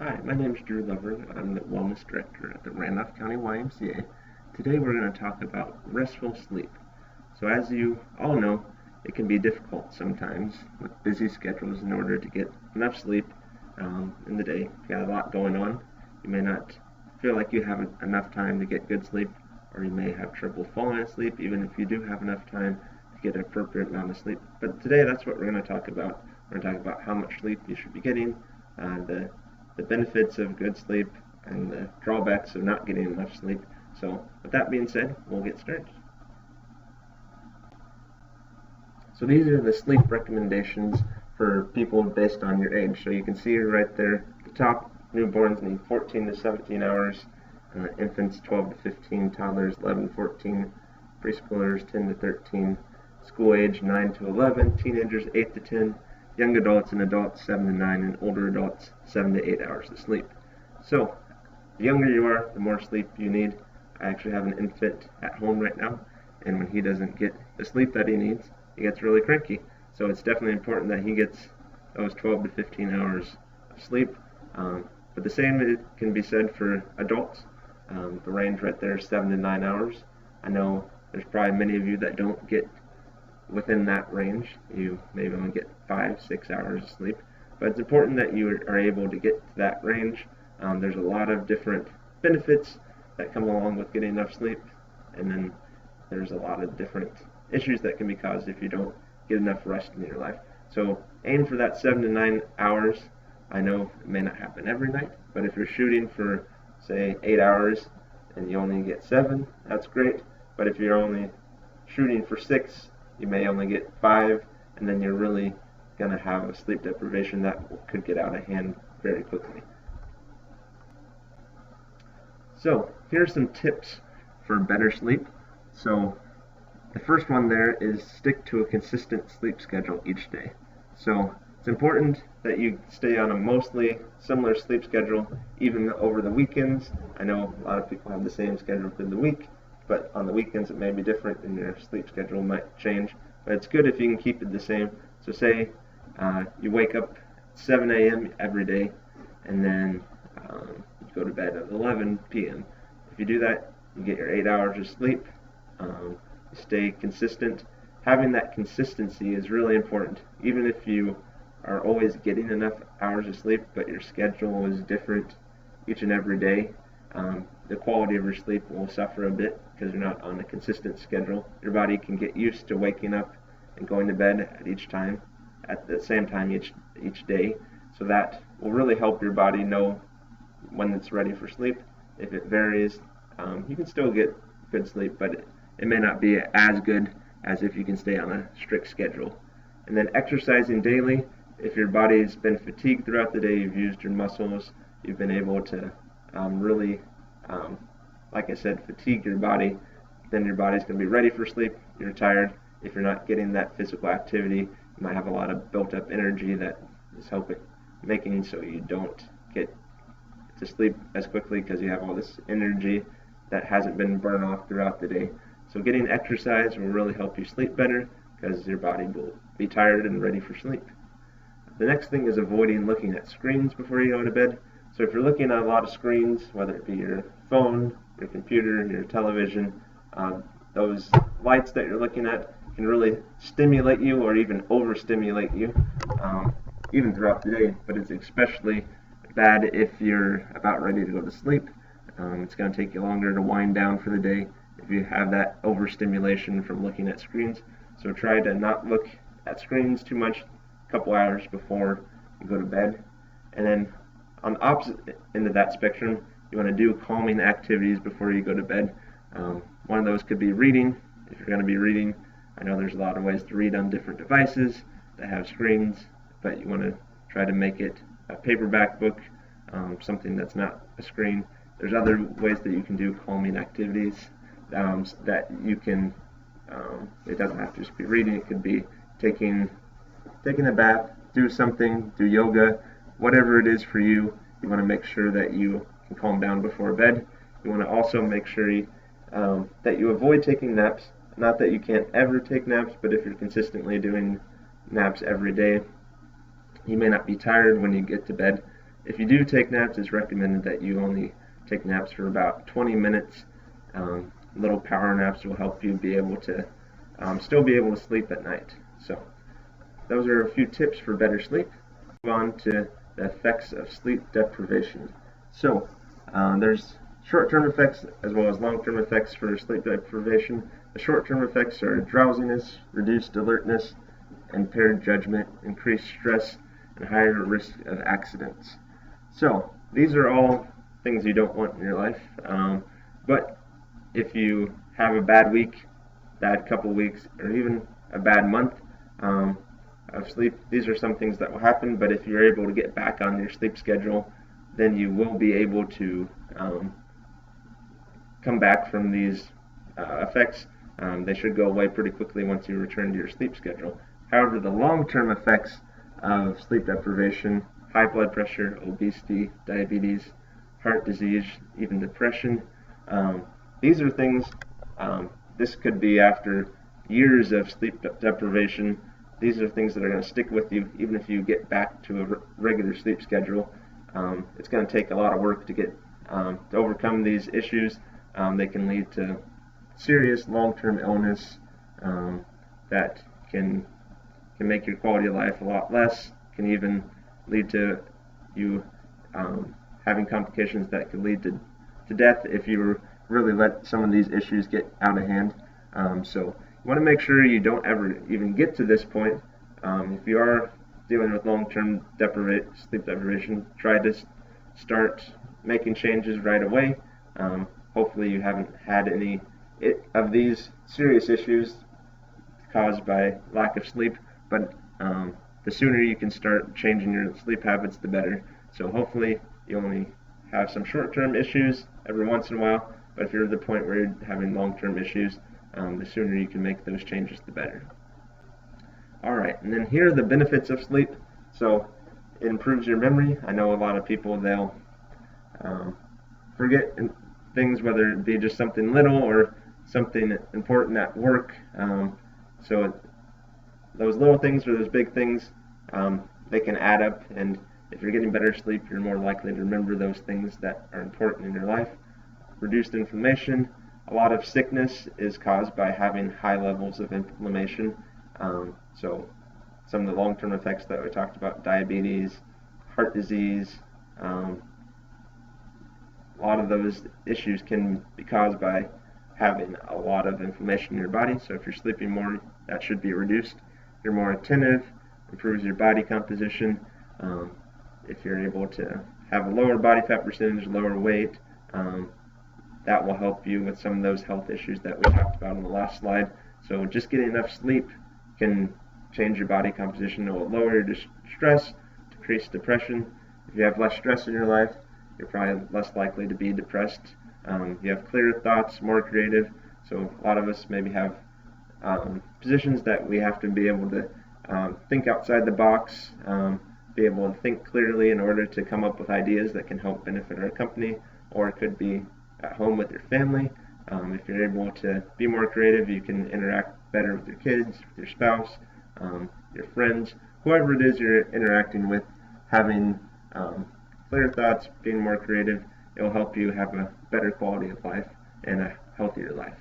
Hi, my name is Drew Lover. I'm the Wellness Director at the Randolph County YMCA. Today we're going to talk about restful sleep. So as you all know, it can be difficult sometimes with busy schedules in order to get enough sleep in the day. If you got a lot going on, you may not feel like you have enough time to get good sleep, or you may have trouble falling asleep even if you do have enough time to get an appropriate amount of sleep. But today that's what we're going to talk about. We're going to talk about how much sleep you should be getting, the benefits of good sleep, and the drawbacks of not getting enough sleep. So with that being said, we'll get started. So these are the sleep recommendations for people based on your age. So you can see right there at the top, newborns need 14 to 17 hours, infants 12 to 15, toddlers 11 to 14, preschoolers 10 to 13, school age 9 to 11, teenagers 8 to 10, young adults and adults 7 to 9, and older adults 7 to 8 hours of sleep. So the younger you are, the more sleep you need. I actually have an infant at home right now, and when he doesn't get the sleep that he needs, he gets really cranky. So it's definitely important that he gets those 12 to 15 hours of sleep. But the same can be said for adults. The range right there is 7 to 9 hours. I know there's probably many of you that don't get within that range. You maybe only get 5-6 hours of sleep, but it's important that you are able to get to that range. There's a lot of different benefits that come along with getting enough sleep, and then there's a lot of different issues that can be caused if you don't get enough rest in your life. So aim for that 7 to 9 hours. I know it may not happen every night, but if you're shooting for say 8 hours and you only get 7, that's great. But if you're only shooting for 6, you may only get 5, and then you're really going to have a sleep deprivation that could get out of hand very quickly. So here are some tips for better sleep. So the first one there is stick to a consistent sleep schedule each day. So it's important that you stay on a mostly similar sleep schedule even over the weekends. I know a lot of people have the same schedule through the week, but on the weekends it may be different and your sleep schedule might change. But it's good if you can keep it the same. So say you wake up at 7 a.m. every day, and then you go to bed at 11 p.m. If you do that, you get your 8 hours of sleep. You stay consistent. Having that consistency is really important. Even if you are always getting enough hours of sleep, but your schedule is different each and every day, the quality of your sleep will suffer a bit because you're not on a consistent schedule. Your body can get used to waking up and going to bed at the same time each day. So that will really help your body know when it's ready for sleep. If it varies, you can still get good sleep, but it may not be as good as if you can stay on a strict schedule. And then exercising daily. If your body's been fatigued throughout the day, you've used your muscles, you've been able to really, like I said, fatigue your body, then your body's going to be ready for sleep. You're tired. If you're not getting that physical activity, you might have a lot of built up energy that is making so you don't get to sleep as quickly because you have all this energy that hasn't been burned off throughout the day. So getting exercise will really help you sleep better because your body will be tired and ready for sleep. The next thing is avoiding looking at screens before you go to bed. So if you're looking at a lot of screens, whether it be your phone, your computer, your television, those lights that you're looking at can really stimulate you or even overstimulate you, even throughout the day. But it's especially bad if you're about ready to go to sleep. It's going to take you longer to wind down for the day if you have that overstimulation from looking at screens. So try to not look at screens too much a couple hours before you go to bed. And then on the opposite end of that spectrum, you want to do calming activities before you go to bed. One of those could be reading. If you're going to be reading, I know there's a lot of ways to read on different devices that have screens, but you want to try to make it a paperback book, something that's not a screen. There's other ways that you can do calming activities that you can, it doesn't have to just be reading, it could be taking a bath, do yoga, whatever it is for you. You want to make sure that you can calm down before bed. You want to also make sure that you avoid taking naps. Not that you can't ever take naps, but if you're consistently doing naps every day, you may not be tired when you get to bed. if you do take naps, it's recommended that you only take naps for about 20 minutes. Little power naps will help you be able to still be able to sleep at night. So those are a few tips for better sleep. Move on to the effects of sleep deprivation. So there's short-term effects as well as long-term effects for sleep deprivation. The short-term effects are drowsiness, reduced alertness, impaired judgment, increased stress, and higher risk of accidents. So these are all things you don't want in your life. But if you have a bad week, bad couple weeks, or even a bad month of sleep, these are some things that will happen. But if you're able to get back on your sleep schedule, then you will be able to come back from these effects. They should go away pretty quickly once you return to your sleep schedule. However, the long-term effects of sleep deprivation, high blood pressure, obesity, diabetes, heart disease, even depression, these are things, this could be after years of sleep deprivation. These are things that are going to stick with you even if you get back to a regular sleep schedule. It's going to take a lot of work to get to overcome these issues. They can lead to serious long-term illness that can make your quality of life a lot less, can even lead to you having complications that could lead to death if you really let some of these issues get out of hand. So you want to make sure you don't ever even get to this point. If you are dealing with long-term sleep deprivation, try to start making changes right away. Hopefully you haven't had any of these serious issues caused by lack of sleep, but the sooner you can start changing your sleep habits, the better. So hopefully you only have some short-term issues every once in a while, but if you're at the point where you're having long-term issues, the sooner you can make those changes, the better. Alright, and then here are the benefits of sleep. So it improves your memory. I know a lot of people, they'll forget things, whether it be just something little or something important at work. So those little things or those big things, they can add up, and if you're getting better sleep, you're more likely to remember those things that are important in your life. Reduced inflammation. A lot of sickness is caused by having high levels of inflammation. So some of the long-term effects that we talked about, diabetes, heart disease, a lot of those issues can be caused by having a lot of inflammation in your body. So if you're sleeping more, that should be reduced. You're more attentive, improves your body composition. If you're able to have a lower body fat percentage, lower weight, that will help you with some of those health issues that we talked about on the last slide. So just getting enough sleep can change your body composition. It will lower your stress, decrease depression. If you have less stress in your life, you're probably less likely to be depressed. You have clearer thoughts, more creative. So a lot of us maybe have positions that we have to be able to think outside the box, be able to think clearly in order to come up with ideas that can help benefit our company, or it could be at home with your family. If you're able to be more creative, you can interact better with your kids, with your spouse, your friends, whoever it is you're interacting with. Having clear thoughts, being more creative, it will help you have a better quality of life and a healthier life.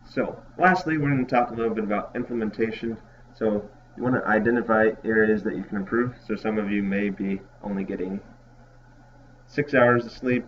So lastly, we're going to talk a little bit about implementation. So you want to identify areas that you can improve. So some of you may be only getting 6 hours of sleep,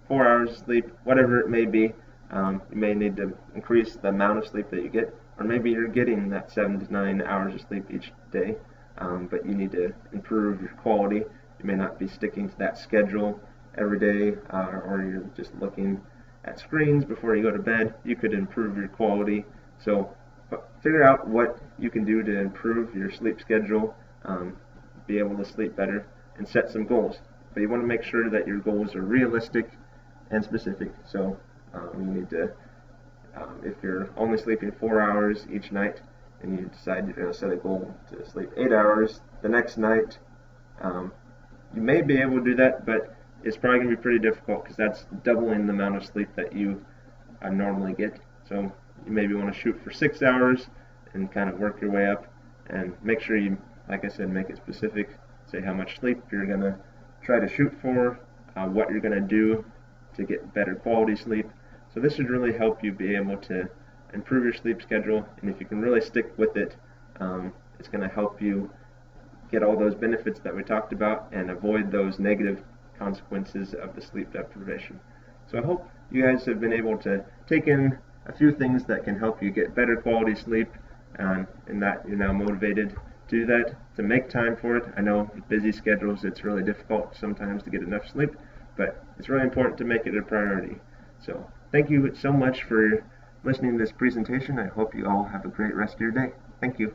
4 hours of sleep, whatever it may be. You may need to increase the amount of sleep that you get, or maybe you're getting that 7 to 9 hours of sleep each day, but you need to improve your quality. You may not be sticking to that schedule every day, or you're just looking at screens before you go to bed. You could improve your quality. So figure out what you can do to improve your sleep schedule, be able to sleep better, and set some goals. But you want to make sure that your goals are realistic and specific. So you need to, if you're only sleeping 4 hours each night, and you decide you're going to set a goal to sleep 8 hours the next night, you may be able to do that, but it's probably going to be pretty difficult because that's doubling the amount of sleep that you normally get. So you maybe want to shoot for 6 hours and kind of work your way up, and make sure you, like I said, make it specific say how much sleep you're going to try to shoot for, what you're going to do to get better quality sleep. So this should really help you be able to improve your sleep schedule, and if you can really stick with it, it's going to help you get all those benefits that we talked about and avoid those negative consequences of the sleep deprivation. So I hope you guys have been able to take in a few things that can help you get better quality sleep, and that you're now motivated to do that, to make time for it. I know with busy schedules it's really difficult sometimes to get enough sleep, but it's really important to make it a priority. So thank you so much for listening to this presentation. I hope you all have a great rest of your day. Thank you.